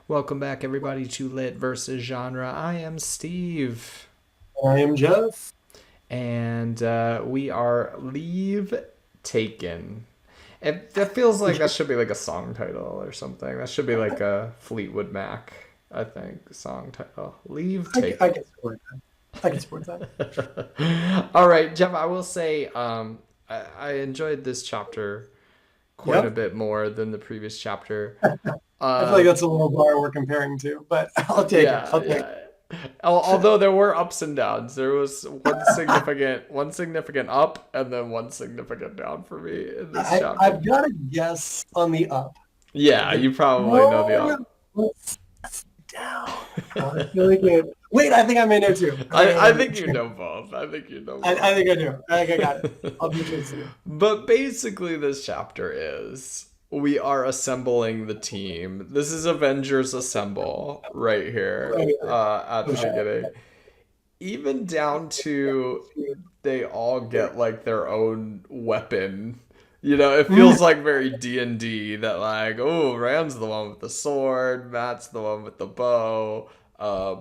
Welcome back, everybody, to Lit versus Genre. I am Steve, I am Jeff. and we are Leave Taken. It feels like that should be like a song title or something. That should be like a Fleetwood Mac, I think, song title. Leave I Taken. can support that. I can support that. All right, Jeff. I will say, I enjoyed this chapter quite a Yep. bit more than the previous chapter. I feel like Um, that's a little bar we're comparing to, but I'll take it. Yeah, I'll take yeah. Although there were ups and downs, there was one significant up and then one signicant down for me in this chapter. I've got a guess on the up, Yeah, but you probably know the no, up. let's down. I feel like it. Wait, I think I may know too. I think you know both. I think you know I both. think I do. I think I got it. I'll be interested. But basically, this chapter is we are assembling the team. This is Avengers Assemble right here Right. at the beginning. Even down to they all get like their own weapon. You know, it Mm, feels like very D&D that like, oh, Rand's the one with the sword, Matt's the one with the bow,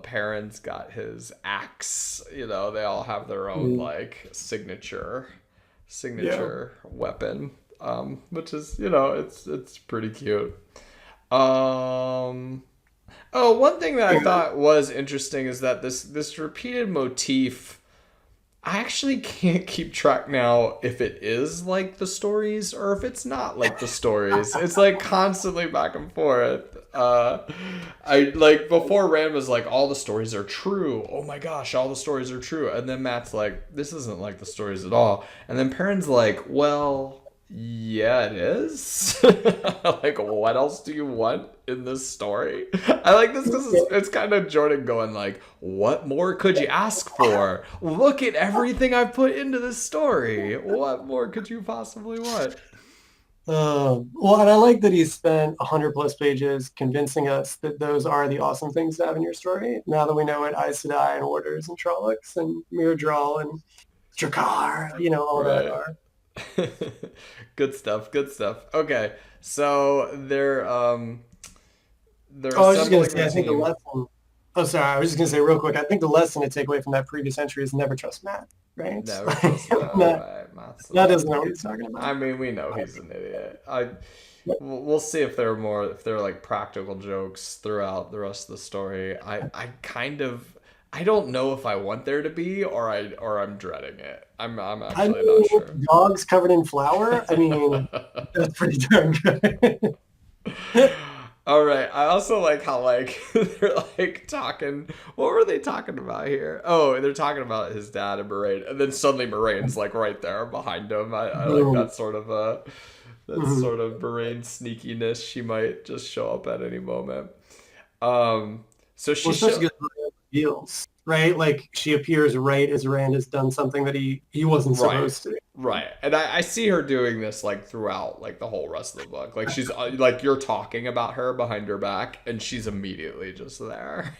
Perrin's got his axe. You know, they all have their own mm, like yeah. signature weapon. Which is, it's pretty cute. Um Oh, one thing that I thought was interesting is that this repeated motif, I actually can't keep track now if it is like the stories or if it's not like the stories. It's like constantly back and forth. I like before Rand was like all the stories are true. Oh my gosh, all the stories are true. And then Matt's like this isn't like the stories at all. And then Perrin's like, "Well, yeah, it is." Like, what else do you want in this story? I like this because it's kind of Jordan going like, "What more could you ask for? Look at everything I've put into this story. What more could you possibly want?" Well, and I like that he spent 100 plus pages convincing us that those are the awesome things to have in your story. Now that we know what Aes Sedai and Orders and Trollocs and Myrddraal and Drakkar, all that Right. are. Good stuff. Good stuff. Okay, so they're Oh, I was just going to assembling the say, I think the team. lesson, oh, sorry, I was just going to say real quick, I think the lesson to take away from that previous entry is never trust Matt, right? Never Like, trust Matt. Matt, Right, Matt's Matt doesn't know what he's talking I about. mean, we know he's an idiot. We'll see if there are like practical jokes throughout the rest of the story. I don't know if I want there to be or I'm dreading it. I'm I actually not mean, sure. dogs covered in flour, I mean, that's pretty darn good. All right. I also like how like they're like talking. What were they talking about here? Oh, they're talking about his dad and Moraine, and then suddenly Moraine's like right there behind him. I like Boom. that Mhm. sort of Moraine sneakiness. She might just show up at any moment. Um. So Well, she especially show. because Rand reveals, right? Like she appears right as Rand has done something that he wasn't Right. supposed to. Right. And I see her doing this like throughout like the whole rest of the book. Like she's like you're talking about her behind her back and she's immediately just there.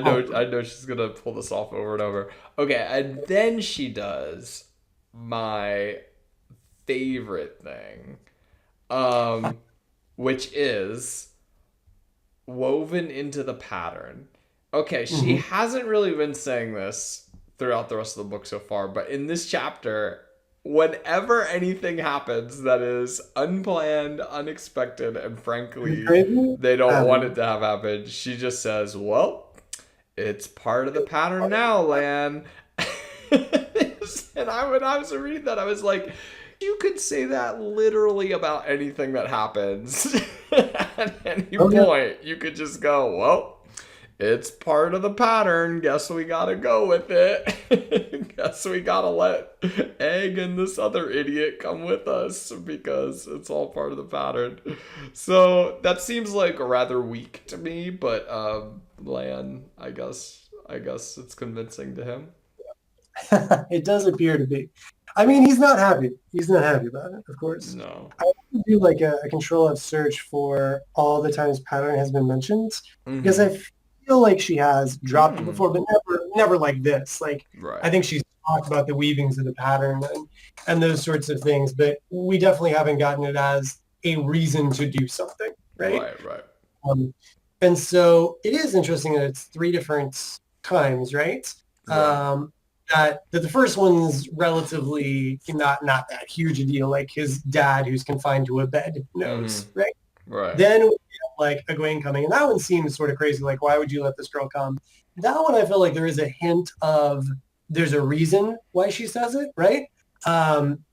Oh, I know she's gonna pull this off over and over. Okay, and then she does my favorite thing. Um, which is woven into the pattern. Okay, she mhm. hasn't really been saying this throughout the rest of the book so far, but in this chapter, whenever anything happens that is unplanned, unexpected, and Are you frankly, crazy? they don't want it Um, to have happened, she just says, "Well, it's part of the pattern now, Lan." And when I was reading that, I was like, you could say that literally about anything that happens. At any oh yeah, point, you could just go, well, it's part of the pattern. Guess we gotta go with it. Guess we gotta let Egg and this other idiot come with us because it's all part of the pattern. So that seems like rather weak to me, but Lan, I guess it's convincing to him. it does appear to be. I mean, he's not happy. He's not happy about it, of course. No. I would do like a control F search for all the times pattern has been mentioned because Mm-hmm. I feel like she has dropped it Mm. before, but never like this. Like I Right. think she's talked about the weavings of the pattern and those sorts of things, but we definitely haven't gotten it as a reason to do something, right? Right, right. Um, and so it is interesting that it's three different times, right? Right. Um, that the first one's relatively not that huge a deal, like his dad who's confined to a bed Mm-hmm. knows, right? Right. Then we have, like Egwene coming, and that one seems sort of crazy. Like, why would you let this girl come? That one, I feel like there is a hint of there's a reason why she says it, right? Um,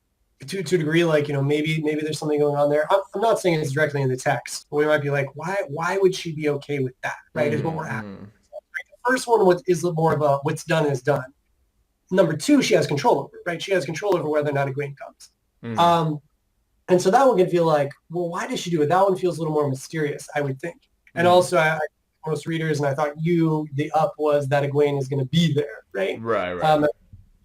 to a degree, like maybe there's something going on there. I'm not saying it's directly in the text. But we might be like, why would she be okay with that? Right? Is what we're Mm-hmm. at. Mm-hmm. The first one is more of a what's done is done. Number two, she has control over, right? She has control over whether or not Egwene comes. Mm-hmm. Um, and so that one can feel like, well, why does she do it? That one feels a little more mysterious, I would think. And Mm-hmm. also, most readers, and I thought the up was that Egwene is going to be there, right? Right, right.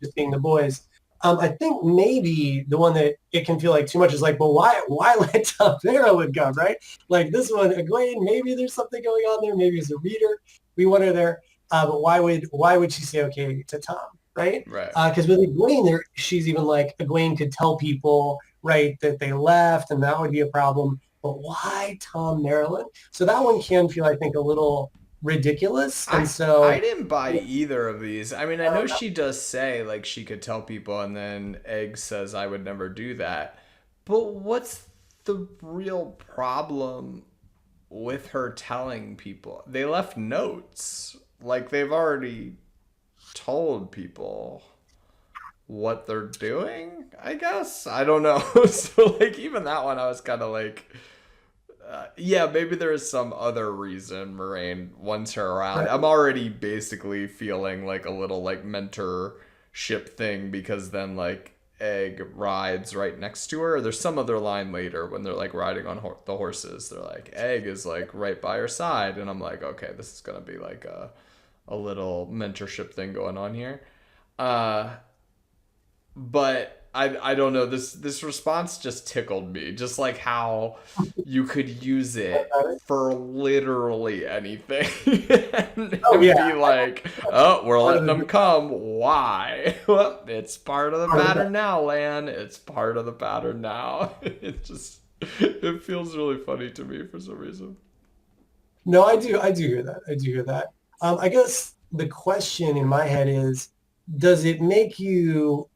Just being the boys. I think maybe the one that it can feel like too much is like, well, why let Tom Maryland go, right? Like this one, Egwene, maybe there's something going on there. Maybe as a reader, we want her there. But why would she say okay to Tom, right? Right. Because with Egwene, there she's even like Egwene could tell people, right, that they left, and that would be a problem. But why Tom Maryland? So that one can feel, I think, a little ridiculous. And I so, didn't buy yeah, either of these. I mean, I know she does say like she could tell people, and then Egg says I would never do that. But what's the real problem with her telling people? They left notes. Like they've already told people what they're doing, I guess. I don't know. So like even that one I was kind of like yeah, maybe there is some other reason Moraine wants her around. right. I'm already basically feeling like a little like mentorship thing because then like Egg rides right next to her. There's some other line later when they're like riding on the horses. They're like Egg is like right by her side, and I'm like, okay, this is gonna be like a little mentorship thing going on here. Uh, but I don't know, this response just tickled me, just like how you could use it for literally anything Oh and yeah, be like, oh, we're part of letting the them come, why? Well, it's part of the part of the pattern now, Lan, it's part of the pattern now. It feels really funny to me for some reason. No, I do hear that. I do hear that. I guess the question in my head is, does it make you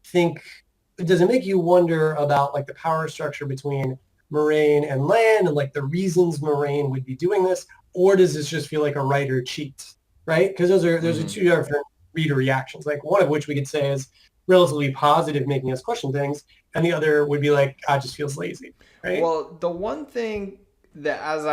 think, does it make you wonder about like the power structure between Moraine and Lan and like the reasons Moraine would be doing this? Or does this just feel like a writer cheat, right? Because those are Hmm. two different reader reactions. Like one of which we could say is relatively positive, making us question things, and the other would be like, ah, it just feels lazy, right? Well, the one thing that as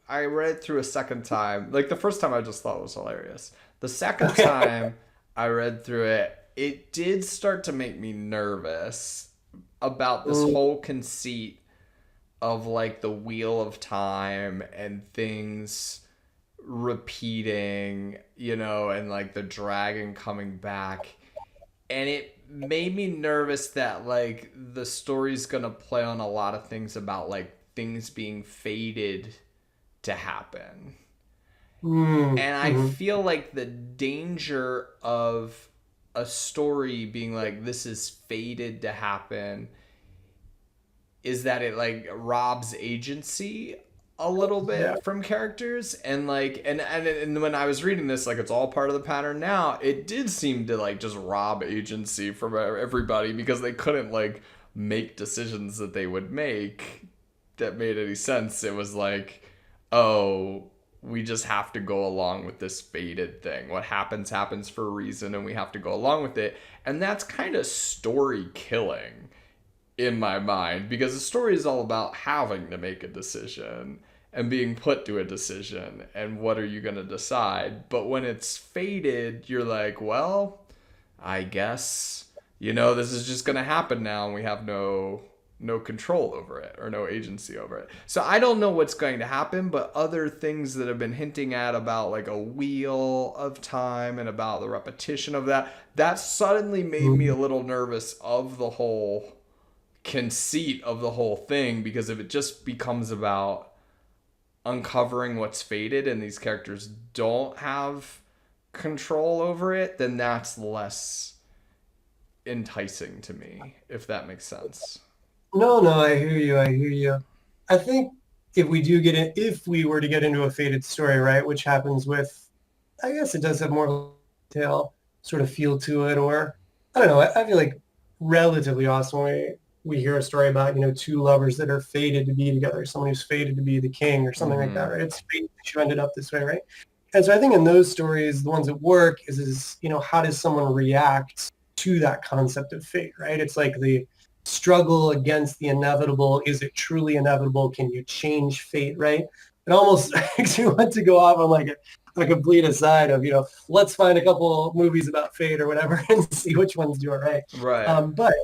I read through a second time, like the first time I just thought was hilarious. The second Okay. time I read through it, it did start to make me nervous about this Mm, whole conceit of like the wheel of time and things repeating, and like the dragon coming back. And it made me nervous that like the story's gonna play on a lot of things about like things being fated to happen. And I mhm. feel like the danger of a story being like this is fated to happen is that it like robs agency a little Yeah. bit from characters, and like and when I was reading this, like it's all part of the pattern now, it did seem to like just rob agency from everybody because they couldn't like make decisions that they would make that made any sense. It was like, oh, we just have to go along with this fated thing. What happens happens for a reason, and we have to go along with it. And that's kind of story killing in my mind because the story is all about having to make a decision and being put to a decision and what are you going to decide. But when it's fated, you're like, well, I guess this is just going to happen now, and we have no control over it or no agency over it. So I don't know what's going to happen, but other things that have been hinting at about like a wheel of time and about the repetition of that suddenly made me a Mhm. little nervous of the whole conceit of the whole thing, because if it just becomes about uncovering what's fated and these characters don't have control over it, then that's less enticing to me, if that makes sense. No, no, I hear you. I hear you. I think. if we do get it, if we were to get into a fated story, right, which happens with, I guess it does have more of a tale sort of feel to it, or I don't know. I feel like relatively awesome when we hear a story about, two lovers that are fated to be together, someone who's fated to be the king or something like that, Mm-hmm. right? It's fate that you ended up this way, right? And so I think in those stories, the ones that work is how does someone react to that concept of fate, right? It's like the struggle against the inevitable. Is it truly inevitable? Can you change fate, right? It almost makes me want to go off on like a complete aside of, let's find a couple movies about fate or whatever and see which ones do it right. Right. But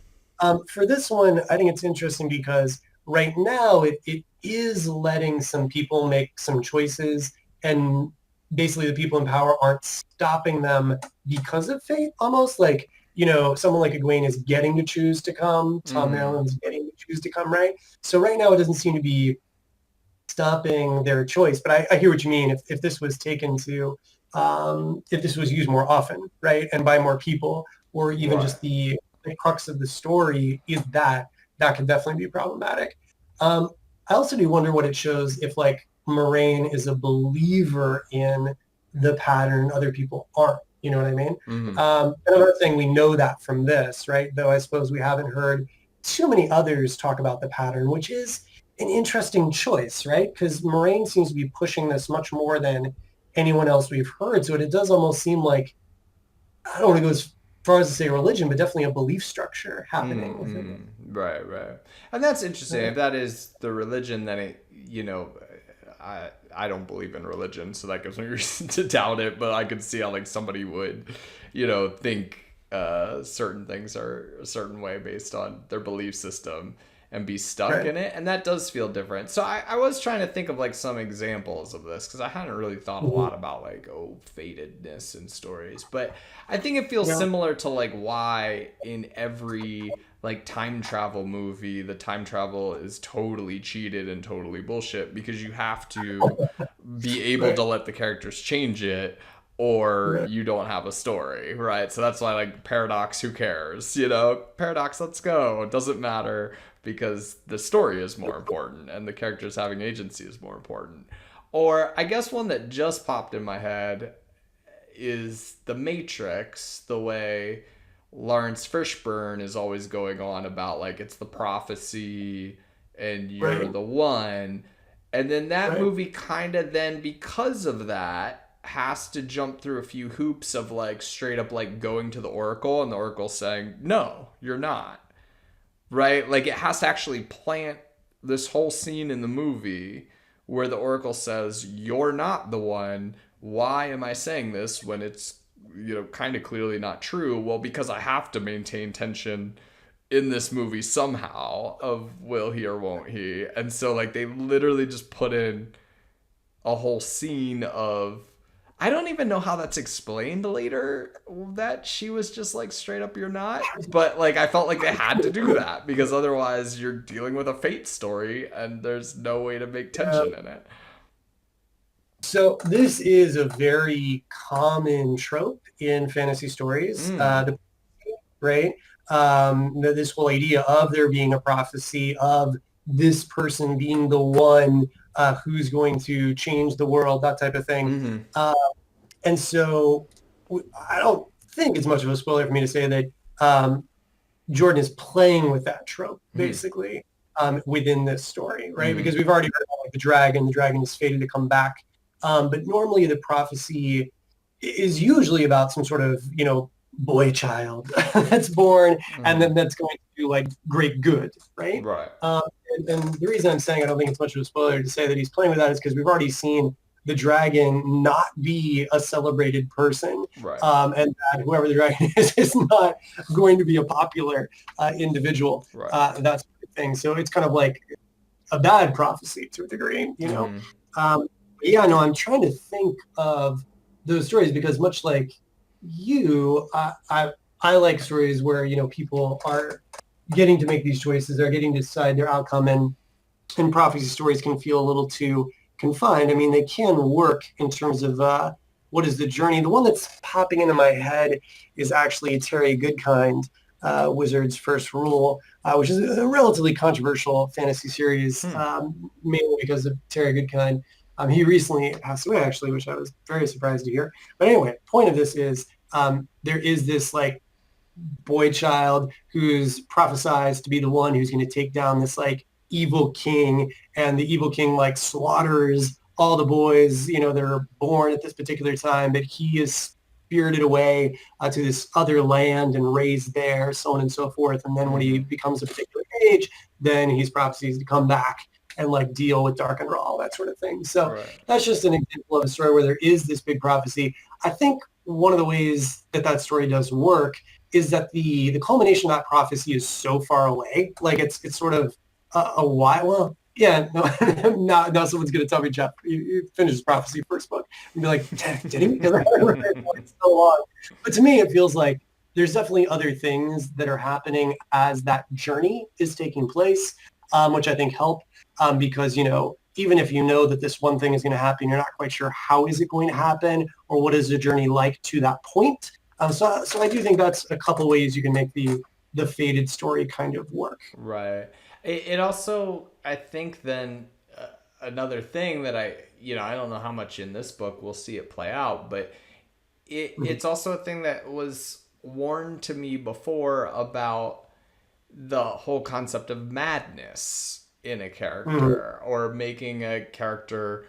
for this one, I think it's interesting because right now it is letting some people make some choices, and basically the people in power aren't stopping them because of fate, almost like, someone like Egwene is getting to choose to come, Tom Mm-hmm. Maryland's getting to choose to come, right? So right now it doesn't seem to be stopping their choice. But I hear what you mean. If this was taken to, if this was used more often, right, and by more people, or even Right. just the crux of the story is that could definitely be problematic. Um, I also do wonder what it shows if like Moraine is a believer in the pattern, other people aren't. You know what I mean? Mm-hmm. And another thing, we know that from this, right? Though I suppose we haven't heard too many others talk about the pattern, which is an interesting choice, right? Because Moraine seems to be pushing this much more than anyone else we've heard. So it does almost seem like, I don't want to go as far as to say religion, but definitely a belief structure happening within it. Right, right. And that's interesting. Yeah. If that is the religion, then I don't believe in religion, so that gives me reason to doubt it. But I could see how like somebody would, think certain things are a certain way based on their belief system and be stuck Right. in it, and that does feel different. So I was trying to think of like some examples of this because I hadn't really thought a Mhm. lot about like fatedness in stories, but I think it feels Yeah. similar to like why in every like time travel movie the time travel is totally cheated and totally bullshit because you have to be able Right. to let the characters change it or Right. you don't have a story, right? So that's why like paradox, who cares? Paradox, let's go. It doesn't matter because the story is more important and the characters having agency is more important. Or I guess one that just popped in my head is the Matrix, the way Lawrence Fishburne is always going on about like it's the prophecy and you're Right. the one. And then that Right. movie kind of then because of that has to jump through a few hoops of like straight up like going to the Oracle and the Oracle saying, "No, you're not." Right? Like it has to actually plant this whole scene in the movie where the Oracle says, "You're not the one. Why am I saying this when it's, kind of clearly not true?" Well, because I have to maintain tension in this movie somehow of will he or won't he. And so like they literally just put in a whole scene of I don't even know how that's explained later that she was just like straight up you're not, but like I felt like they had to do that because otherwise you're dealing with a fate story and there's no way to make Yeah. tension in it. So this is a very common trope in fantasy stories. Mm. Right? This whole idea of there being a prophecy of this person being the one who's going to change the world, that type of thing. Mhm. Uh, and so I don't think it's much of a spoiler for me to say that um, Jordan is playing with that trope, Mhm. basically, within this story, right? Mhm. Because we've already heard about like, the dragon is fated to come back. But normally the prophecy is usually about some sort of, boy child that's born and Mhm. then that's going to do like great good, right? Right. Um, and the reason I'm saying I don't think it's much of a spoiler to say that he's playing with that is because we've already seen the dragon not be a celebrated person, Right. and that whoever the dragon is not going to be a popular individual. Right. That's the thing. So it's kind of like a bad prophecy to a degree, you know. Mhm. Um, but yeah, no, I'm trying to think of those stories because much like you, I like stories where people are getting to make these choices, they're getting to decide their outcome, and prophecy stories can feel a little too confined. I mean, they can work in terms of what is the journey. The one that's popping into my head is actually Terry Goodkind, Wizard's First Rule, which is a relatively controversial fantasy series, Hmm. mainly because of Terry Goodkind. He recently passed away, actually, which I was very surprised to hear. But anyway, point of this is there is this like boy child who's prophesized to be the one who's going to take down this like evil king, and the evil king like slaughters all the boys, that are born at this particular time, but he is spirited away to this other land and raised there, so on and so forth. And then when he Mm-hmm. becomes a particular age, then he's prophesied to come back and like deal with Dark and Raw, that sort of thing. So Right. that's just an example of a story where there is this big prophecy. I think one of the ways that that story does work is that the culmination of that prophecy is so far away. Like it's sort of a while. Well, yeah, no, now someone's gonna tell me, Jeff, you finished his prophecy first book, and be like, did he? Because I haven't read it for so long. But to me, it feels like there's definitely other things that are happening as that journey is taking place, which I think help, because even if you know that this one thing is going to happen, you're not quite sure how is it going to happen or what is the journey like to that point. So I do think that's a couple ways you can make the faded story kind of work. Right. It also, I think, then another thing that I don't know how much in this book we'll see it play out, but it's also a thing that was warned to me before about the whole concept of madness in a Mm-hmm. character, or making a character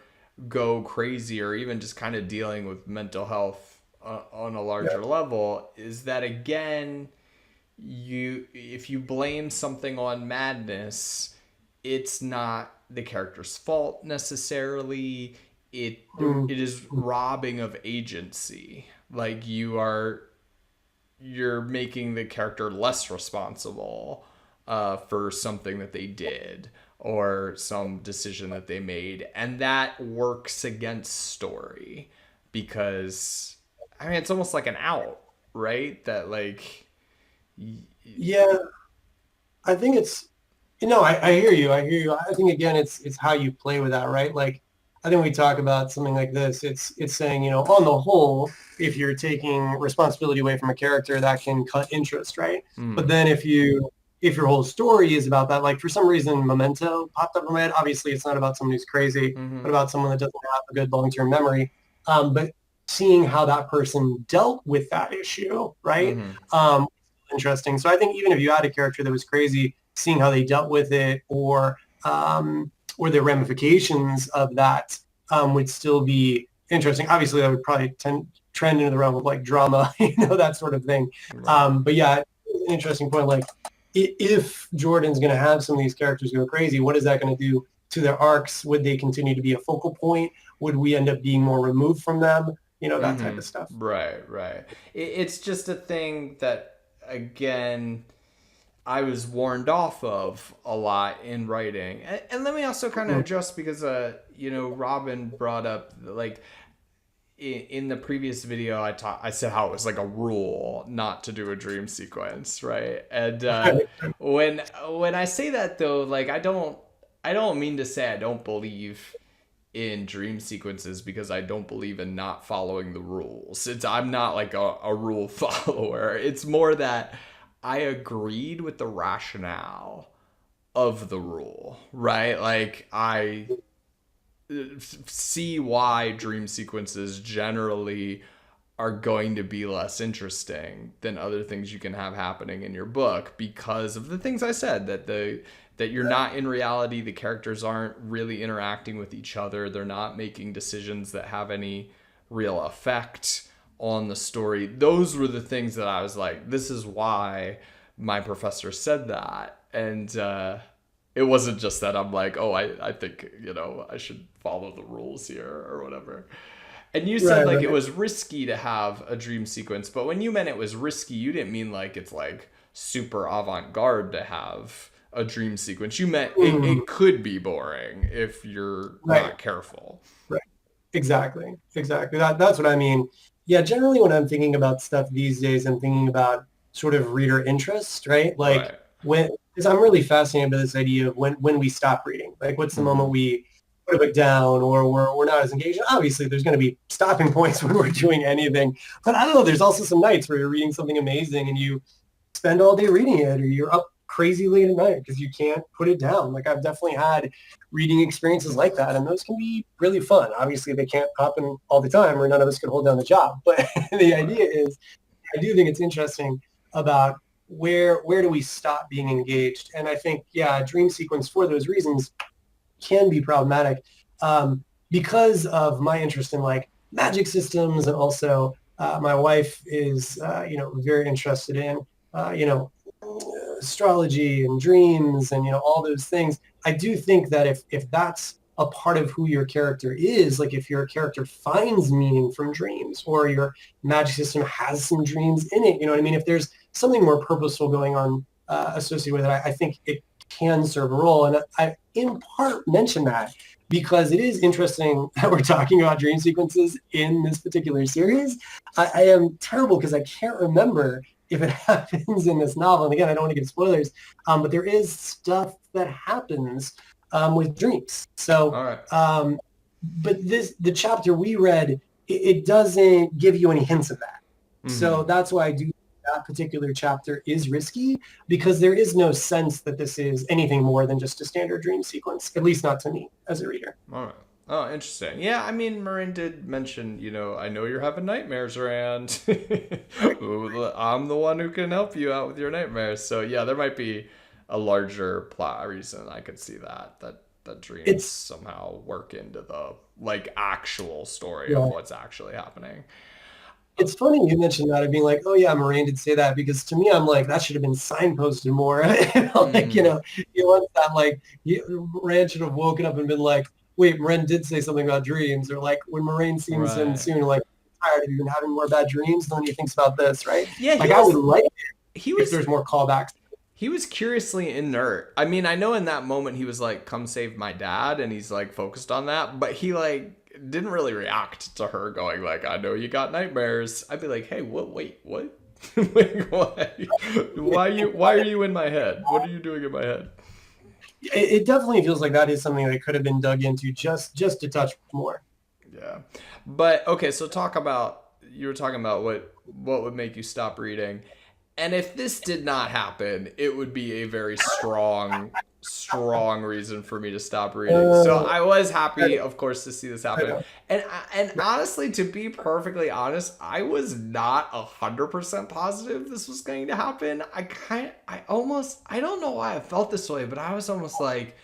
go crazy, or even just kind of dealing with mental health on a Yeah. larger level. Is that, again, if you blame something on madness, it's not the character's fault necessarily. It is Mm-hmm. robbing of agency. Like, you're making the character less responsible for something that they did, or some decision that they made, and that works against story, because I mean, it's almost like an out, right? That, like, Yeah, I think it's I hear you. I hear you. I think again, it's how you play with that, right? Like, I think we talk about something like this. It's saying, on the whole, if you're taking responsibility away from a character, that can cut interest, right? But mm, then if your whole story is about that, like for some reason, Memento popped up in my head. Obviously, it's not about someone who's crazy, mm-hmm, but about someone that doesn't have a good long-term memory. But seeing how that person dealt with that issue, right? mm-hmm, Um, Interesting. So I think even if you had a character that was crazy, seeing how they dealt with it, or the ramifications of that, would still be interesting. Obviously, that would probably trend into the realm of like drama, that sort of thing. right. But yeah, an interesting point. Like, if Jordan's going to have some of these characters go crazy, what is that going to do to their arcs? Would they continue to be a focal point? Would we end up being more removed from them? That type Mm-hmm. of stuff. Right, right. It's just a thing that, again, I was warned off of a lot in writing. And let me also kind of Mm, adjust, because Robin brought up, like, in the previous video, I said how it was like a rule not to do a dream sequence, right? And when I say that, though, like, I don't mean to say I don't believe in dream sequences, because I don't believe in not following the rules. I'm not like a rule follower. It's more that I agreed with the rationale of the rule, right? Like, I see why dream sequences generally are going to be less interesting than other things you can have happening in your book, because of the things I said, that you're not in reality, the characters aren't really interacting with each other, they're not making decisions that have any real effect on the story. Those were the things that I was like, this is why my professor said that. And it wasn't just that I'm like, oh, I think, I should follow the rules here or whatever. And you said, right, like, it right. was risky to have a dream sequence, but when you meant it was risky, you didn't mean like it's like super avant-garde to have a dream sequence. You meant it Mm, could be boring if you're right, not careful. right. Exactly. Exactly. That's what I mean. Yeah, generally when I'm thinking about stuff these days, I'm thinking about sort of reader interest, right? Like Right. because I'm really fascinated by this idea of when we stop reading. Like what's the moment Mm-hmm. we put a book down, or we're not as engaged? Obviously, there's going to be stopping points when we're doing anything. But I don't know, there's also some nights where you're reading something amazing and you spend all day reading it, or you're up crazy late at night because you can't put it down. Like I've definitely had reading experiences like that, and those can be really fun. Obviously, they can't happen all the time, or none of us could hold down the job. But the Right. idea is, I do think it's interesting about where do we stop being engaged, and I think dream sequence for those reasons can be problematic because of my interest in like magic systems, and also my wife is very interested in astrology and dreams and all those things. I do think that if that's a part of who your character is, like if your character finds meaning from dreams, or your magic system has some dreams in it, you know what I mean? If there's something more purposeful going on associated with it, I think it can serve a role. And I, in part, mention that because it is interesting that we're talking about dream sequences in this particular series. I am terrible because I can't remember if it happens in this novel. And again, I don't want to give spoilers, but there is stuff that happens with dreams. So, All right. but the chapter we read, it doesn't give you any hints of that. So Mm-hmm. that's why I do that particular chapter is risky, because there is no sense that this is anything more than just a standard dream sequence, at least not to me as a reader. All right. Oh, interesting. Yeah, I mean, Marin did mention, I know you're having nightmares, Rand. I'm the one who can help you out with your nightmares. So yeah, there might be a larger plot reason. I could see that dreams It's somehow work into the like actual story of yeah, what's actually happening. it's funny you mentioned that of being like, oh yeah, Moraine did say that, because to me, I'm like, that should have been signposted more. Like, Mm-hmm. you want that, like, Moraine should have woken up and been like, wait, Moraine did say something about dreams. Or like when Moraine seems him Right. soon, like, tired of even having more bad dreams, then he thinks about this, right? Yeah, Like, I would like it he if was there's more callbacks. he was curiously inert. I mean, I know in that moment he was like, "Come save my dad," and he's like focused on that, but he like didn't really react to her going like, "I know you got nightmares." I'd be like, "Hey, what? Wait, what? Wait, why? Why are you in my head? What are you doing in my head?" It definitely feels like that is something that could have been dug into just a touch more. Yeah, but okay. So talk about you were talking about what would make you stop reading. And if this did not happen, it would be a very strong reason for me to stop reading. So Uh, I was I, happy, of course, to see this I happen. know. And honestly, to be perfectly honest, I was not 100% positive this was going to happen. I don't know why I felt this way, but I was almost like,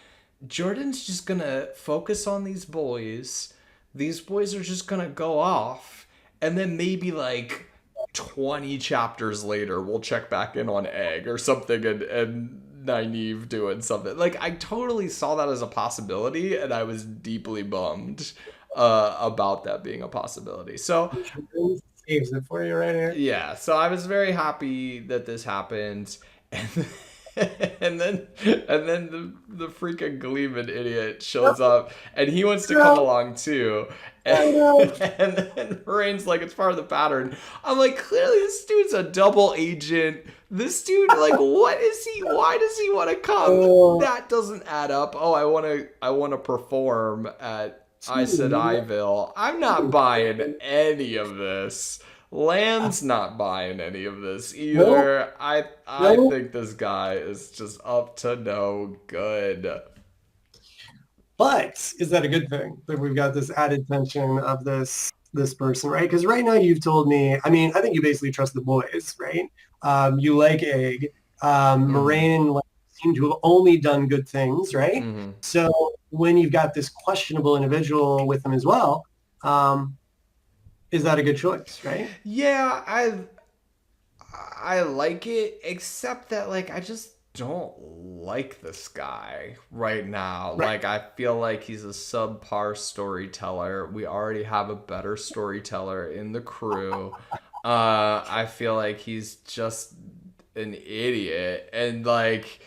Jordan's just gonna focus on these boys. These boys are just gonna go off, and then maybe like 20 chapters later we'll check back in on Egg or something, and Nynaeve doing something. Like I totally saw that as a possibility, and I was deeply bummed about that being a possibility. So Saves it for you right here. yeah, so I was very happy that this happened, and and then the freaking Gleeman idiot shows up, and he wants to come No, along too, and, I know. and then Moraine's like, it's part of the pattern. I'm like, clearly this dude's a double agent. This dude, like, what is he? Why does he want to come? Oh, That doesn't add up. Oh, I want to perform at Aes dude. Sedai. I'm not buying any of this. Land's not buying any of this No, either. I no. think this guy is just up to no good. But is that a good thing that we've got this added tension of this person, right? Because right now you've told me, I mean, I think you basically trust the boys, right? You like Egg. Mm-hmm. Moraine like, seem to have only done good things, right? Mm-hmm. So when you've got this questionable individual with them as well, um, is that a good choice, right? Yeah, I like it, except that like I just don't like this guy right now. Right. Like I feel like he's a subpar storyteller. We already have a better storyteller in the crew. I feel like he's just an idiot, and like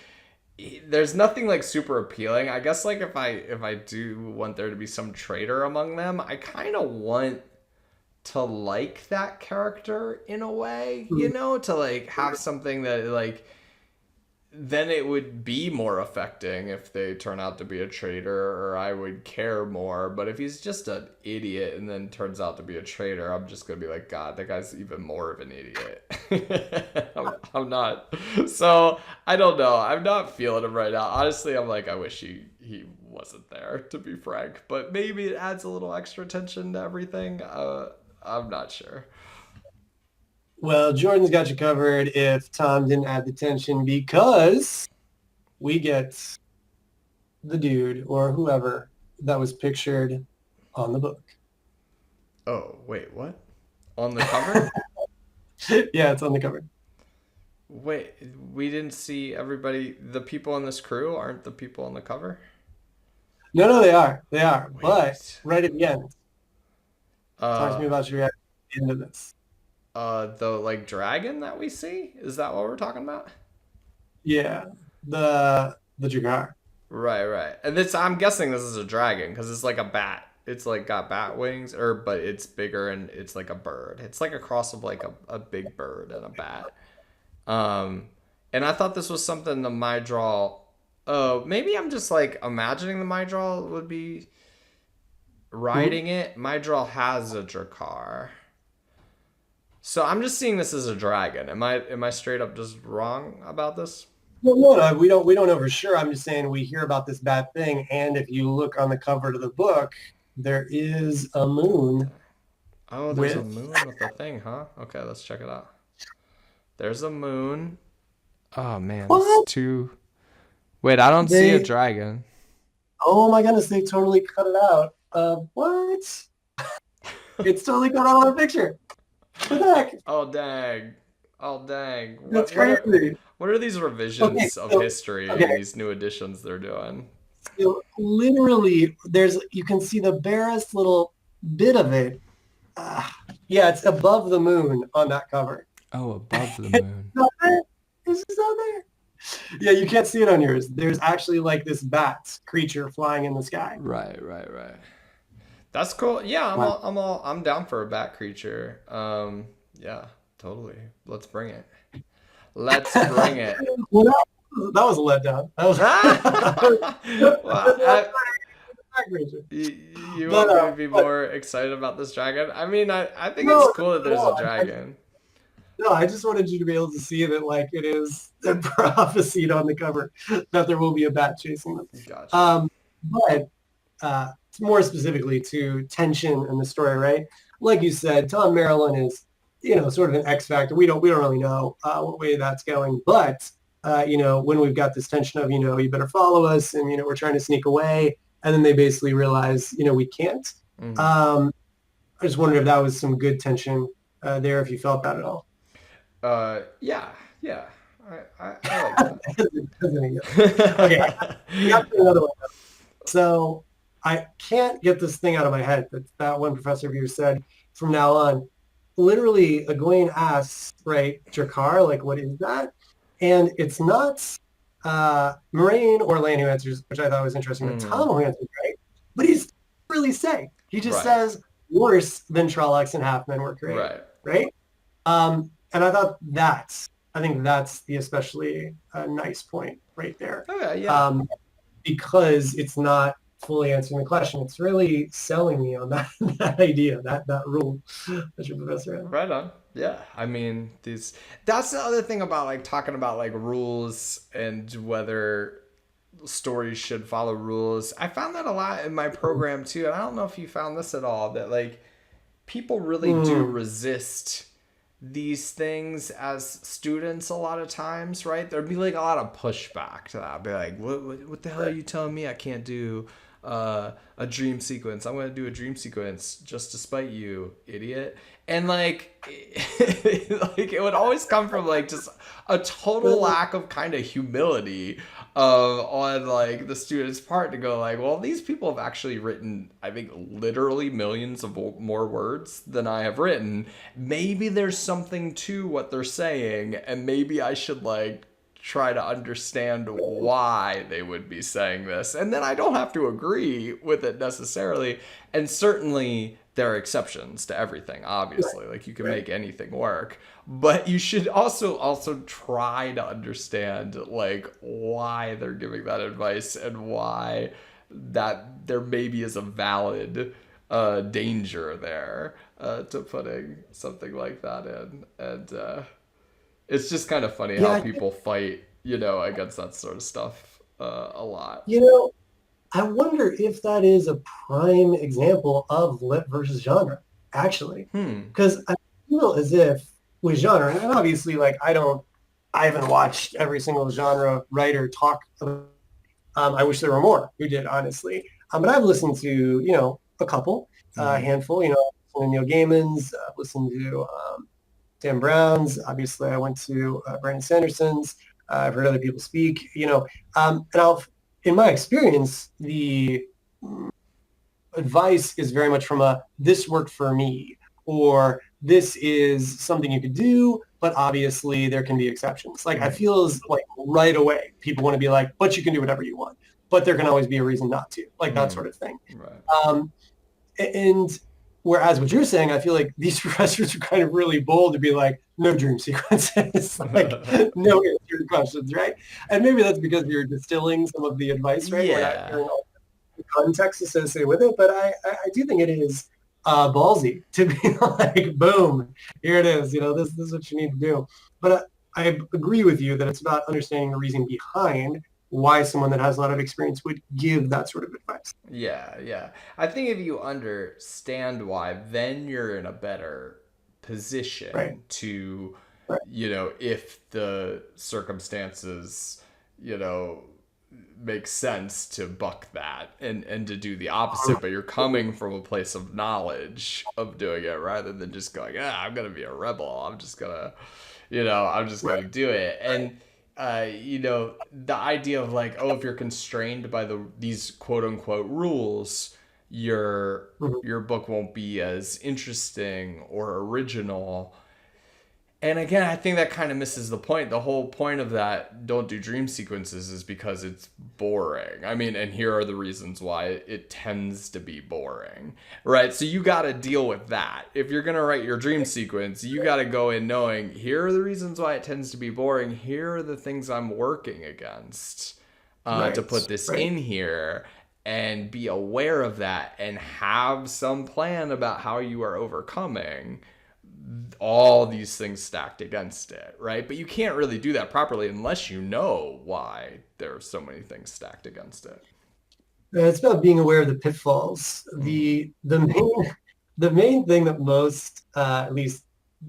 there's nothing like super appealing. I guess like if I do want there to be some traitor among them, I kind of want to like that character in a way, Mm. to like have something that like then it would be more affecting if they turn out to be a traitor, or I would care more. But if he's just an idiot and then turns out to be a traitor, I'm just gonna be like, God, that guy's even more of an idiot. I'm not. So I don't know. I'm not feeling him right now. Honestly, I'm like, I wish he wasn't there, to be frank. But maybe it adds a little extra tension to everything. I'm not sure. Well, Jordan's got you covered if Tom didn't add the tension because we get the dude or whoever that was pictured on the book. Oh, wait, what? On the cover? Yeah, it's on the cover. Wait, we didn't see everybody. The people on this crew aren't the people on the cover? No, no, they are. They are. But Wait. right at the end, talk to me Uh, about your reaction at the end of this. the like dragon that we see? Is that what we're talking about? Yeah, the Jagar. Right, right. And this, I'm guessing this is a dragon because it's like a bat. It's like got bat wings, or but it's bigger and it's like a bird. It's like a cross of like a big bird and a bat. Um, and I thought this was something the Mydraw. Oh, maybe I'm just like imagining the Mydraw would be Mhm. riding it. Mydraw has a Drakkar. So I'm just seeing this as a dragon. Am I straight up just wrong about this? Well, no, no, we don't know for sure. I'm just saying we hear about this bad thing, and if you look on the cover to the book, there is a moon Oh, there's a with moon with the thing, huh? Okay, let's check it out. There's a moon. Oh man, this is what? too. Wait, I don't see a They dragon. Oh my goodness, they totally cut it out. What? It's totally cut out on a picture. What the heck? Oh dang. Oh dang. That's What are crazy. these Okay, revisions of so history and okay, these new additions they're doing? so literally, there's you can see the barest little bit of it. Uh, yeah, it's above the moon on that cover. Oh, above the It's moon. not there. It's just not there. Yeah, you can't see it on yours. There's actually like this bat creature flying in the sky. Right, right, right. That's cool. Yeah, Wow. I'm down for a bat creature. Yeah, totally. Let's bring it. Let's bring it. Well, that was a letdown. That was, Well, that's bat creature. you But want me to be but more excited about this dragon? I mean, I think it's no, cool that there's a no, dragon. no, I just wanted you to be able to see that like it is prophesied on the cover that there will be a bat chasing them. Gotcha. Um, but more specifically to tension in the story, right? Like you said, Tom Maryland is, sort of an X factor. We don't really know what way that's going, but when we've got this tension of, you better follow us, and we're trying to sneak away, and then they basically realize, we can't. Hmm. Um, I just wondered if that was some good tension there, if you felt that at all. Yeah, yeah. I like that. Okay, I got another one. So I can't get this thing out of my head that one professor of yours said from now on. Literally, Egwene asks, right, Jakar, like, what is that? And it's not Moraine or Lane who answers, which I thought was interesting, but Hmm. Tom who answers, right? But he's really say. He just Right, says worse than Trollocs and Halfmen were created, right. right? And I think that's the especially nice point right there. Okay, yeah. Um, because it's not fully answering the question. It's really selling me on that, that idea, that rule that your professor had. Right on. Yeah. I mean, these that's the other thing about like talking about like rules and whether stories should follow rules. I found that a lot in my program too, and I don't know if you found this at all, that like people really do Mm. resist these things as students a lot of times, right? There'd be like a lot of pushback to that. I'd be like, what the hell are you telling me I can't do a dream sequence? I'm gonna do a dream sequence just to spite you, idiot. And like, like it would always come from like just a total lack of kind of humility on like the student's part to go like, well, these people have actually written, I think, literally millions of more words than I have written. Maybe there's something to what they're saying, and maybe I should like try to understand why they would be saying this. And then I don't have to agree with it necessarily. And certainly there are exceptions to everything, obviously. Like you can make anything work, but you should also try to understand like why they're giving that advice and why that there maybe is a valid danger there to putting something like that in. And it's just kind of funny how Yeah, people fight, against that sort of stuff a lot. you know, I wonder if that is a prime example of lit versus genre, actually. Hmm. Because I feel as if with genre, and obviously, like, I haven't watched every single genre writer talk. I wish there were more who did, honestly. But I've listened to, a couple, a Mm-hmm. handful, I've listened to Neil Gaiman's, I've listened to Dan Brown's. Obviously, I went to Brandon Sanderson's. I've heard other people speak, and in my experience, the advice is very much from this worked for me, or this is something you could do, but obviously there can be exceptions. Like I Mm-hmm. feel is like right away, people want to be like, but you can do whatever you want, but there can always be a reason not to, like that Mm-hmm. sort of thing. Right. Um, and whereas what you're saying, I feel like these professors are kind of really bold to be like, no dream sequences, like no answer questions, right? And maybe that's because you're distilling some of the advice, right? We're not Yeah. hearing all the context associated with it, but I do think it is ballsy to be like, boom, here it is. This is what you need to do. But I agree with you that it's about understanding the reason behind why someone that has a lot of experience would give that sort of advice. Yeah, yeah. I think if you understand why, then you're in a better Right. position to, Right. if the circumstances, you know, make sense to buck that and to do the opposite, but you're coming from a place of knowledge of doing it rather than just going, I'm gonna be a rebel. I'm just Right. gonna do it. And the idea of like, oh, if you're constrained by these quote unquote rules, your Mhm. your book won't be as interesting or original. And again, I think that kind of misses the point. The whole point of that don't do dream sequences is because it's boring. I mean, and here are the reasons why it tends to be boring, right? So you got to deal with that. If you're going to write your dream sequence, you got to go in knowing here are the reasons why it tends to be boring. Here are the things I'm working against to Right. put this Right. in here, and be aware of that and have some plan about how you are overcoming all these things stacked against it, right? But you can't really do that properly unless you know why there are so many things stacked against it. It's about being aware of the pitfalls. Mm-hmm. The main thing that most, at least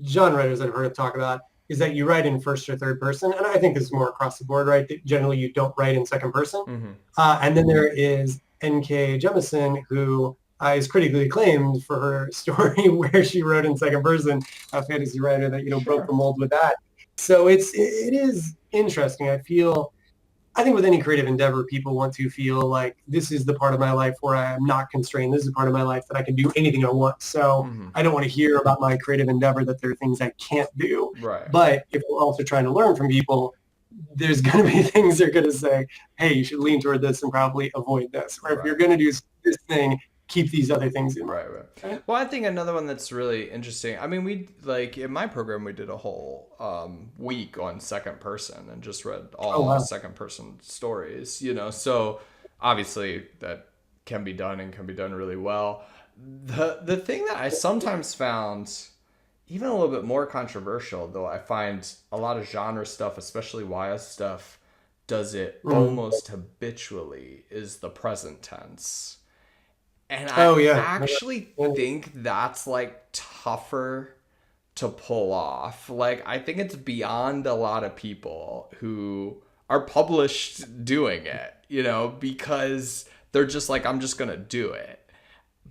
genre writers that I've heard of talk about, is that you write in first or third person, and I think this is more across the board, right? That generally, you don't write in second person. Mm-hmm. And then there is N.K. Jemisin, who is critically acclaimed for her story where she wrote in second person, a fantasy writer that broke the Sure. mold with that. So it is interesting. I think with any creative endeavor, people want to feel like this is the part of my life where I am not constrained. This is the part of my life that I can do anything I want. So Mm-hmm. I don't want to hear about my creative endeavor that there are things I can't do. Right. But if we're also trying to learn from people, there's going to be things they're going to say, hey, you should lean toward this and probably avoid this. Or if you're Right. going to do this thing, keep these other things in mind. Right, right. Right? Well, I think another one that's really interesting. I mean, we like in my program we did a whole week on second person and just read Oh, all wow. second person stories. So obviously that can be done and can be done really well. The thing that I sometimes found even a little bit more controversial, though I find a lot of genre stuff, especially YS stuff, does it Mm. almost habitually, is the present tense. And I Oh, yeah. actually think that's like tougher to pull off. Like, I think it's beyond a lot of people who are published doing it, because they're just like, I'm just going to do it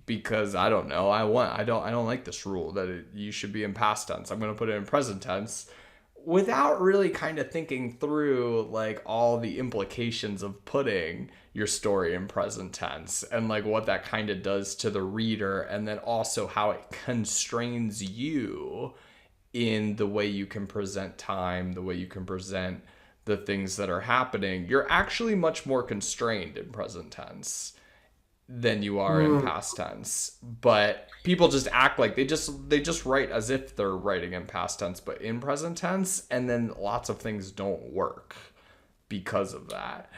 because I don't know. I don't like this rule that you should be in past tense. I'm going to put it in present tense without really kind of thinking through like all the implications of putting your story in present tense and like what that kind of does to the reader, and then also how it constrains you in the way you can present time, the way you can present the things that are happening. You're actually much more constrained in present tense than you are in Mm. past tense. But people just act like they just write as if they're writing in past tense but in present tense, and then lots of things don't work because of that.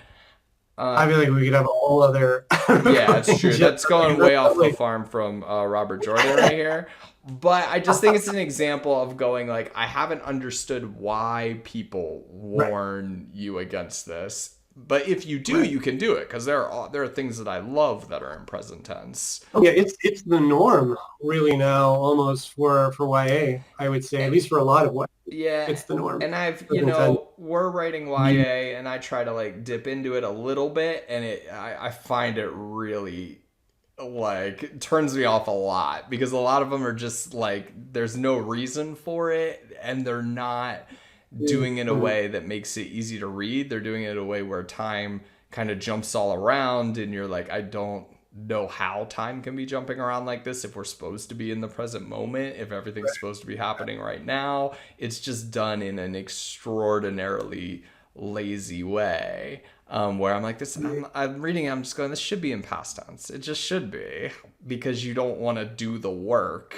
I feel like we could have a whole other Yeah, it's recording true. just That's going like, way off the like, farm from Robert Jordan right here. But I just think it's an example of going like, I haven't understood why people right, warn you against this. But if you do, right. you can do it because there are things that I love that are in present tense. Oh, yeah, it's the norm really now, almost for YA. I would say, at And least for a lot of what yeah, it's the norm. and I've, Present tense. we're writing You, YA and I try to like dip into it a little bit and I find it really like it turns me off a lot because a lot of them are just like there's no reason for it and they're not doing it in a mhm. way that makes it easy to read. They're doing it in a way where time kind of jumps all around and you're like, I don't know how time can be jumping around like this if we're supposed to be in the present moment, if everything's supposed to be happening right now. It's just done in an extraordinarily lazy way. Where I'm like this, I'm reading it, I'm just going, this should be in past tense. It just should be because you don't want to do the work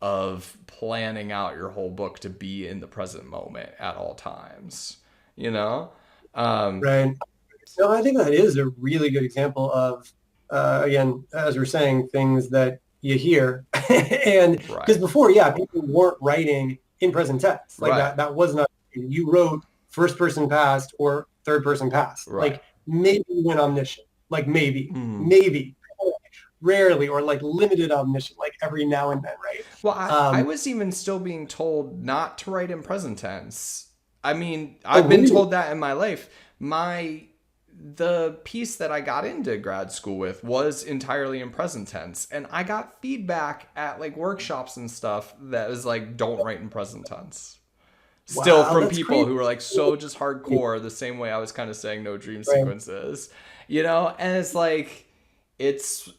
of planning out your whole book to be in the present moment at all times. You know? Um, Right. No, I think that is a really good example of, again, as we're saying, things that you hear. And because right, before, yeah, people weren't writing in present tense. Like right, that was not, you wrote first person past or third person past. right. Like maybe when omniscient, like Mm. maybe, rarely, or like limited omniscient, like every now and then, right? Well, I Um, was even still being told not to write in present tense. I mean, oh, I've been really? told that in my life. The piece that I got into grad school with was entirely in present tense, and I got feedback at like workshops and stuff that was like, don't write in present tense. Still Wow, from that's people crazy. who were like so just hardcore, the same way I was kind of saying no dream Right. sequences, and it's like it's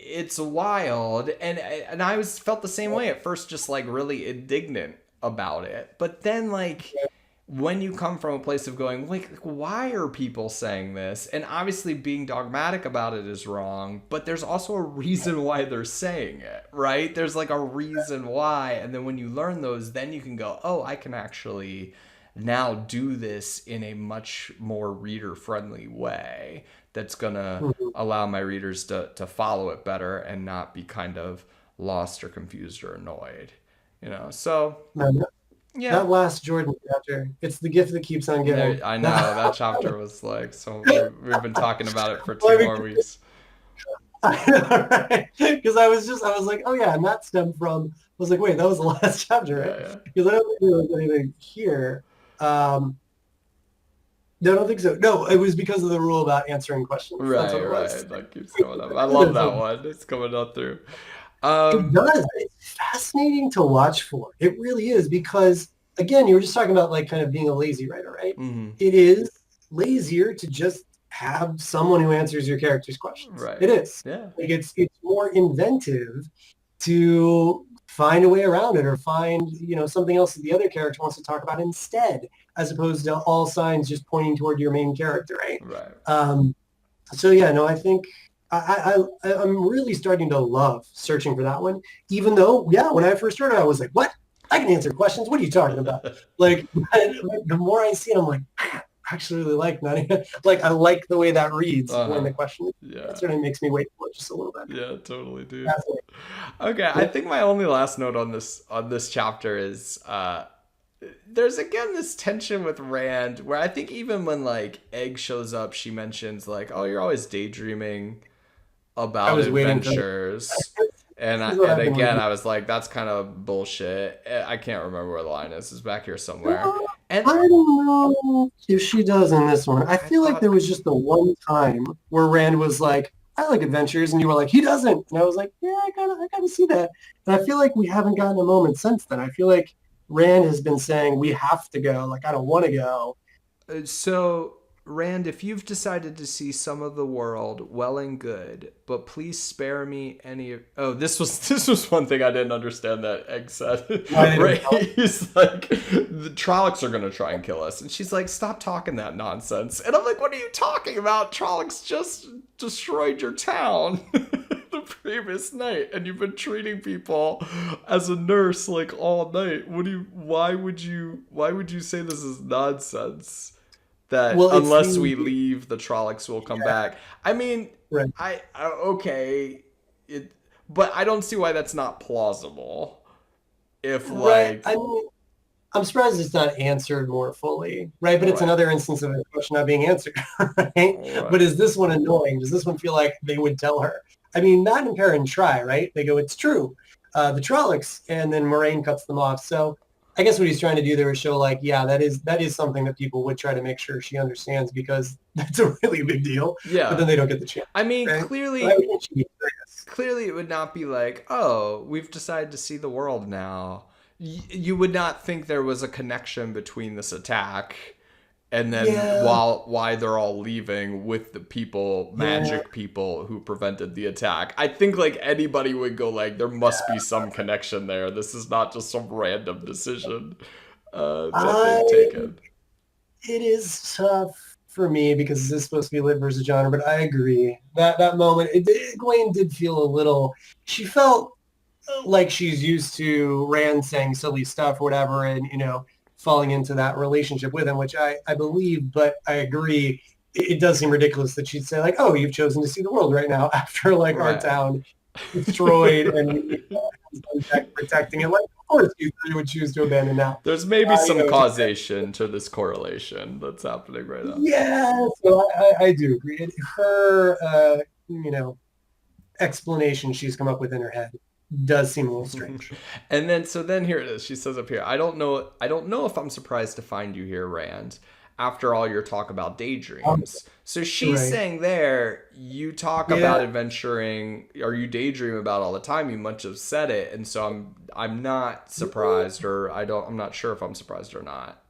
it's wild, and I was felt the same way at first, just like really indignant about it, but then like when you come from a place of going like why are people saying this, and obviously being dogmatic about it is wrong, but there's also a reason why they're saying it, right? There's like a reason why, and then when you learn those, then you can go, oh, I can actually now do this in a much more reader friendly way that's gonna Mhm. allow my readers to follow it better and not be kind of lost or confused or annoyed, so Man, yeah. that last Jordan chapter, it's the gift that keeps on There, giving. I That, know that chapter was like so. We've been talking about it for two I more weeks. right? Because I was like, oh yeah, and that stemmed from, I was like, wait, that was the last chapter, right? Yeah, yeah. Because I don't think there was anything here. Um, no, I don't think so. No, it was because of the rule about answering questions. That's what Right, it was. right. That keeps coming up. I love that one. It's coming up through. It Um, does. It's fascinating to watch for. It really is because, again, you were just talking about like kind of being a lazy writer, right? mhm. It is lazier to just have someone who answers your character's questions. Right. It is. Yeah. Like it's more inventive to find a way around it or find, something else that the other character wants to talk about instead, as opposed to all signs just pointing toward your main character, right? Right. Um, so yeah, no, I think I'm really starting to love searching for that one. Even though, yeah, when I first started, I was like, "What? I can answer questions. What are you talking about?" Like, the more I see it, I'm like, "Ah, I actually really like that. Like, I like the way that reads when Uh-huh. the question is Yeah. answered, and it makes me wait for it just a little bit. Yeah, totally, dude. That's it. Okay, I Yeah. think my only last note on this chapter is there's again this tension with Rand where I think even when like Egg shows up, she mentions like, "Oh, you're always daydreaming I about was waiting for adventures." this is what And I've been again, waiting. I was like, that's kind of bullshit. I can't remember where the line is. It's back here somewhere. For. And I don't know if she does in this one. I I feel like thought there was just the one time where Rand was like, I like adventures, and you were like, he doesn't. And I was like, yeah, I gotta see that. And I feel like we haven't gotten a moment since then. I feel like Rand has been saying we have to go, like I don't want to go. so. Rand, if you've decided to see some of the world, well and good, but please spare me any of... Oh, this was one thing I didn't understand that Egg said. Why they don't Right? tell He's like, the Trollocs are gonna try and kill us. And she's like, stop talking that nonsense. And I'm like, what are you talking about? Trollocs just destroyed your town the previous night, and you've been treating people as a nurse like all night. Why would you say this is nonsense? That Well, it's unless we the leave, the Trollocs will come back. I mean, right. okay, but I don't see why that's not plausible. If Right. like, I mean, I'm surprised it's not answered more fully, right? But it's right, another instance of a question not being answered, right? But right, is this one annoying? Does this one feel like they would tell her? I mean, Matt and Perrin try, right? They go, it's true. The Trollocs, and then Moraine cuts them off. So I guess what he's trying to do there is show like, yeah, that is something that people would try to make sure she understands because that's a really big deal. But yeah. then they don't get the chance, I mean, right? So I clearly, think she needs this. clearly, it would not be like, oh, we've decided to see the world now. You would not think there was a connection between this attack and then Yeah, why they're all leaving with the people, yeah. magic people who prevented the attack. I think like anybody would go like, there must be some connection there. This is not just some random decision that they've I taken. It is tough for me because this is supposed to be lit versus genre, but I agree. That moment, Gwen did feel a little. She felt like she's used to Rand saying silly stuff or whatever, and falling into that relationship with him, which I believe, but I agree. It does seem ridiculous that she'd say like, "Oh, you've chosen to see the world right now after like our Right. town destroyed and we need protecting it." Like, of course, you would choose to abandon now. There's maybe some To causation to this correlation that's happening right now. Yeah, so I do agree. Her, explanation she's come up with in her head does seem a little strange. And then so then here it is. She says up here, I don't know if I'm surprised to find you here, Rand, after all your talk about Um, daydreams. So she's right. saying there, you talk Yeah. about adventuring or you daydream about all the time. You much have said it, and so I'm not surprised, or I'm not sure if I'm surprised or not.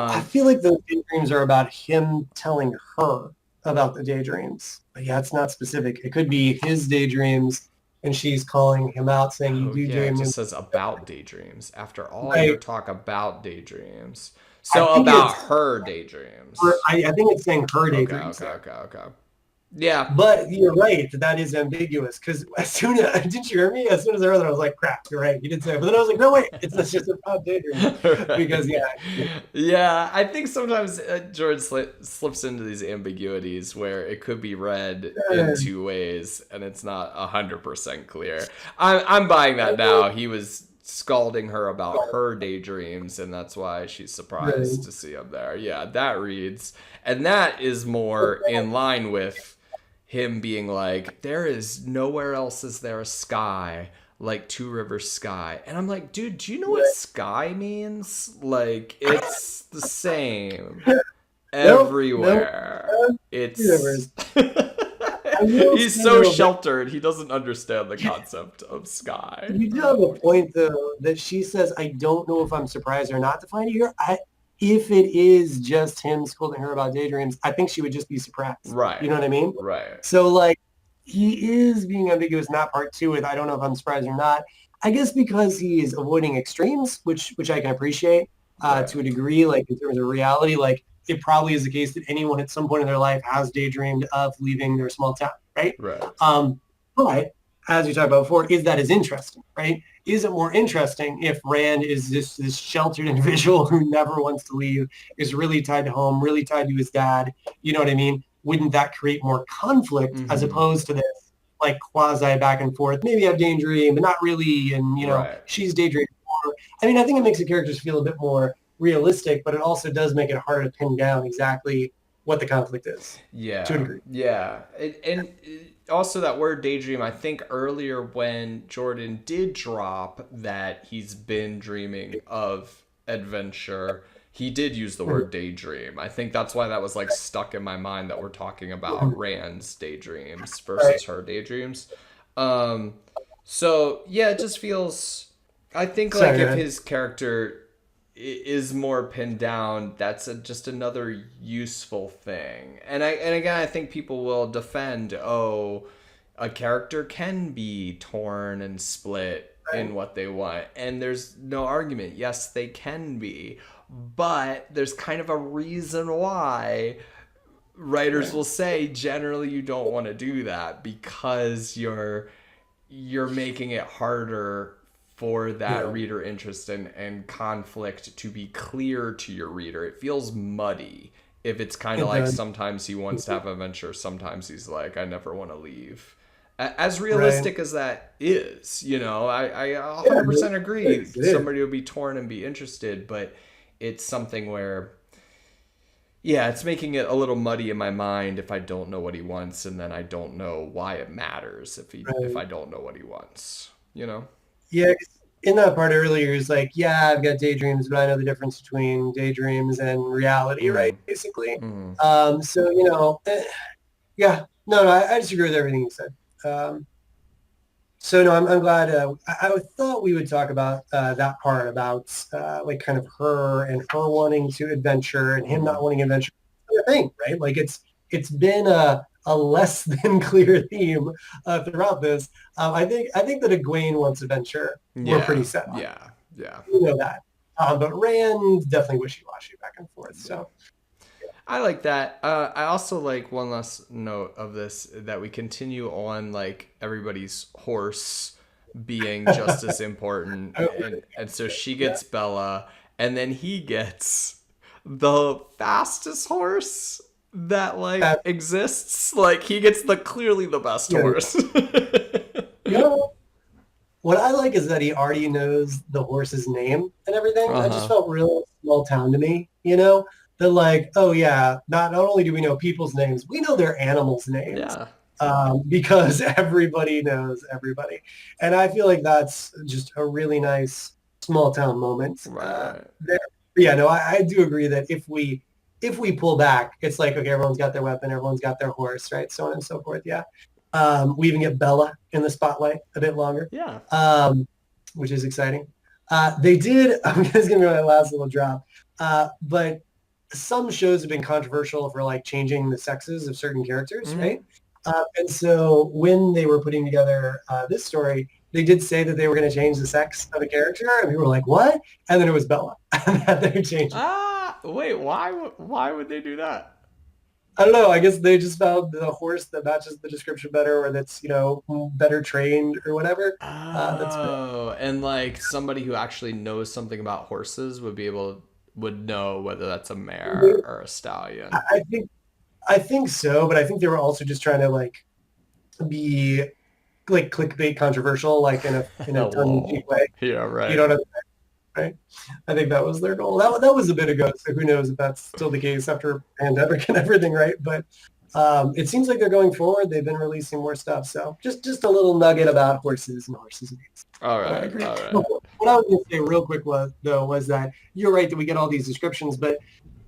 I Um, feel like those daydreams are about him telling her about the daydreams. But yeah, it's not specific. It could be his daydreams and she's calling him out saying, you oh do yeah, it dream. just says about daydreams. After all your Right. talk about daydreams. I So think about it's her daydreams. I think it's saying her Okay, daydreams okay, there. okay, okay. Yeah. But you're right that is ambiguous because as soon as did you hear me? As soon as I heard that, I was like, "Crap, you're right." You did say it, but then I was like, "No, wait, it's just about daydreams," because Right. yeah, Yeah, I think sometimes George slips into these ambiguities where it could be read in two ways and it's not 100% clear. I'm buying that now. He was scalding her about her daydreams, and that's why she's surprised right. to see him there. Yeah, that reads. And that is more in line with him being like, there is nowhere else is there a sky like Two Rivers Sky. And I'm like, dude, do you know what sky means? Like, it's the same Nope, nope. everywhere. It's. Universe. I will He's say so though that sheltered, he doesn't understand the concept of sky. you do have a point though that she says, "I don't know if I'm surprised or not to find you here." If it is just him scolding her about daydreams, I think she would just be surprised. You Right. know what I mean? Right. So like he is being ambiguous in that part too with I don't know if I'm surprised or not. I guess because he is avoiding extremes, which I can appreciate Right. to a degree, like in terms of reality, like it probably is the case that anyone at some point in their life has daydreamed of leaving their small town, right? Right. But as you talked about before, is that as interesting, right? Is it more interesting if Rand is this sheltered individual who never wants to leave, is really tied to home, really tied to his dad? You know what I mean? Wouldn't that create more conflict as Mm-hmm. opposed to this like quasi back and forth? Maybe I've daydreamed, but not really. And Right. she's daydreaming more. I mean, I think it makes the characters feel a bit more realistic, but it also does make it harder to pin down exactly what the conflict is to a Yeah, degree. yeah. Also, that word daydream, I think earlier when Jordan did drop that he's been dreaming of adventure, he did use the word daydream. I think that's why that was like stuck in my mind that we're talking about Rand's daydreams Right. versus her daydreams. Um, so yeah, it just feels. I think like Sorry, go if ahead. his character is more pinned down, that's just another useful thing. And again, I think people will defend, oh, a character can be torn and split Right. in what they want, and there's no argument. Yes, they can be, but there's kind of a reason why writers Right. will say generally you don't want to do that, because you're making it harder for that Yeah. reader interest and conflict to be clear to your reader. It feels muddy if it's kind of It like does. sometimes he wants to have an adventure, sometimes he's like, I never want to leave. As Right. realistic as that is, I Yeah, 100% it agree. is. It is. Somebody would be torn and be interested, but it's something where, yeah, it's making it a little muddy in my mind if I don't know what he wants, and then I don't know why it matters if Right. I don't know what he wants. You know? Yeah, 'cause in that part earlier, it's like, yeah, I've got daydreams, but I know the difference between daydreams and reality, right? Mm. Basically. Mm. So, yeah, no, I disagree with everything you said. So no, I'm glad. I thought we would talk about that part about like kind of her and her wanting to adventure and him Mm. not wanting adventure. It's a thing, right? Like it's been a less than clear theme throughout this. I think that Egwene wants adventure. We're pretty Yeah. set on. Yeah. Yeah. We know that. But Rand definitely wishy-washy back and forth. Yeah. So I like that. I also like one last note of this, that we continue on like everybody's horse being just as important, and so she yeah, gets Bella, and then he gets the fastest horse that like that, exists. Like he gets the clearly the best yeah. horse. You know, what I like is that he already knows the horse's name and everything. That just Uh-huh. felt real small town to me, you know? That like, oh yeah, not only do we know people's names, we know their animals' names Yeah. because everybody knows everybody. And I feel like that's just a really nice small town moment Right, right. there. But yeah, no, I do agree that if we pull back, it's like, okay, everyone's got their weapon, everyone's got their horse, right? So on and so forth. Yeah. We even get Bella in the spotlight a bit longer, Yeah. um, which is exciting. They did, I'm just going to go my last little drop, but some shows have been controversial for like changing the sexes of certain characters, Mm-hmm. right? And so when they were putting together this story, they did say that they were going to change the sex of a character, and people were like, "What?" And then it was Bella, and that they changed it. Wait, why would they do that? I don't know. I guess they just found the horse that matches the description better, or that's better trained or whatever. That's Oh, and like somebody who actually knows something about horses would know whether that's a mare or a stallion. I think I think so, but I think they were also just trying to like be like clickbait controversial, like in a tongue in cheek Lol. way. Yeah, You right. know what I mean? Right? I think that was their goal. That was a bit ago, so who knows if that's still the case after pandemic and everything, right? But it seems like they're going forward. They've been releasing more stuff. So just a little nugget about horses and horses names. All But I right, agree. all But right. what I was going to say real quick was that you're right that we get all these descriptions, but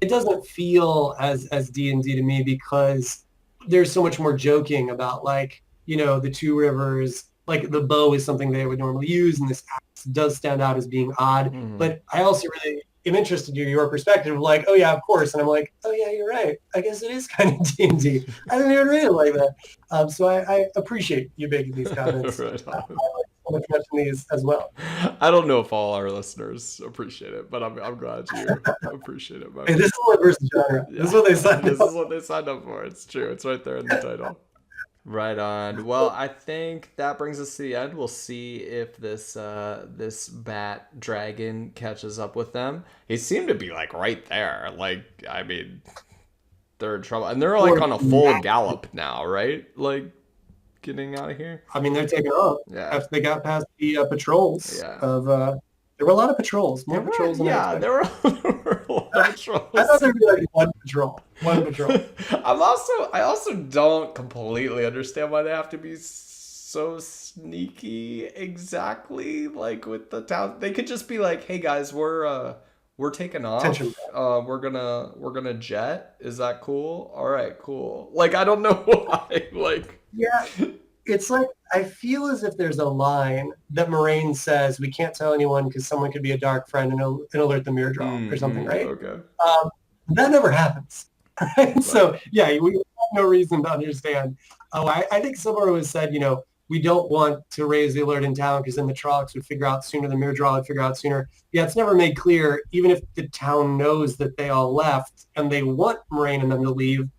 it doesn't feel as D&D to me because there's so much more joking about like, the two rivers, like the bow is something they would normally use and this axe does stand out as being odd. Hmm. But I also really am interested in your perspective of like, oh yeah, of course. And I'm like, oh yeah, you're right. I guess it is kind of D&D. I didn't even read it like that. So I appreciate you making these comments. Right I on. like so much mentioning these as well. I don't know if all our listeners appreciate it, but I'm glad you appreciate it, my Hey, man. this is what versus genre. This is Yeah, what they signed this up. is what they signed up for. It's true. It's right there in the title. Right on. Well, I think that brings us to the end. We'll see if this bat dragon catches up with them. He seemed to be like right there. Like, I mean, they're in trouble, and they're like Or on a full gallop now, right? Like getting out of here. I mean, they're taking off Yeah. after they got past the patrols Yeah. of. There were a lot of patrols, There more were, patrols than I yeah, expected. there were a lot of I thought patrols. there'd be like one patrol, one patrol. I also don't completely understand why they have to be so sneaky exactly, like with the town. They could just be like, "Hey guys, we're taking Tension. off. We're gonna jet. Is that cool? All right, cool." Like I don't know why. Like Yeah, It's like I feel as if there's a line that Moraine says we can't tell anyone because someone could be a dark friend and alert the mirror draw or something, right? Okay. Um, that never happens. Right? Right. So yeah, we have no reason to understand. Oh, I think someone was said, we don't want to raise the alert in town because then the Trollocs would figure out sooner, the mirror draw would figure out sooner. Yeah, it's never made clear, even if the town knows that they all left and they want Moraine and them to leave,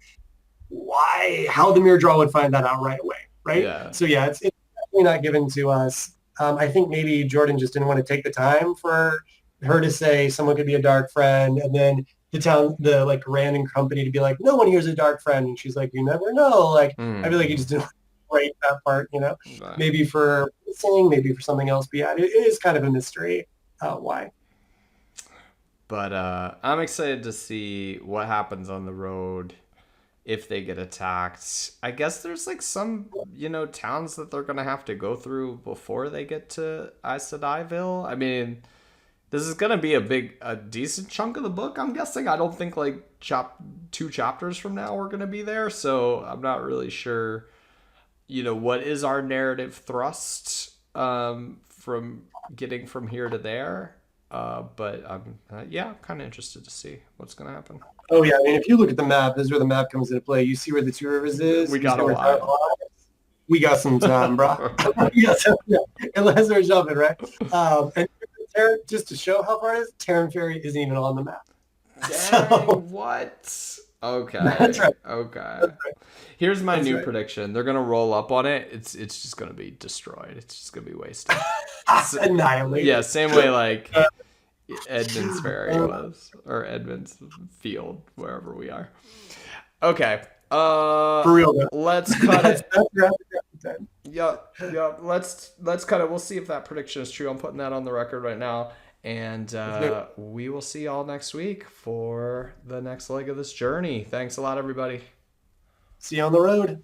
how the mirror draw would find that out right away, right? Yeah. So yeah, it's definitely not given to us. I think maybe Jordan just didn't want to take the time for her to say someone could be a dark friend, and then the like random company to be like, no one here's a dark friend, and she's like, you never know. Like I feel like he just didn't write that part. Right. Maybe for singing, maybe for something else. But yeah, it is kind of a mystery why. But I'm excited to see what happens on the road if they get attacked. I guess there's like some, towns that they're gonna have to go through before they get to Aes Sedai. I mean, this is gonna be a decent chunk of the book. I'm guessing. I don't think like 2 chapters from now we're gonna be there, so I'm not really sure. What is our narrative thrust from getting from here to there. But I'm kind of interested to see what's gonna happen. Oh yeah, I mean, if you look at the map, this is where the map comes into play. You see where the two rivers is. We You got see a where while. we got some time, bro. We got some, yeah, unless we're jumping, right? And just to show how far it is, Terran Ferry isn't even on the map. So Dang, what? that's Okay. right. Okay. That's right. Here's my That's new right. prediction. They're gonna roll up on it. It's just gonna be destroyed. It's just gonna be wasted. Yeah, Annihilated. same way like Uh, Edmund's Ferry was, or Edmund's Field, wherever we are. Okay. for real, though. Let's cut That's, it. that's rapid time. Yep, yep. Let's cut it. We'll see if that prediction is true. I'm putting that on the record right now, and Let's do it. we will see y'all next week for the next leg of this journey. Thanks a lot, everybody. See you on the road.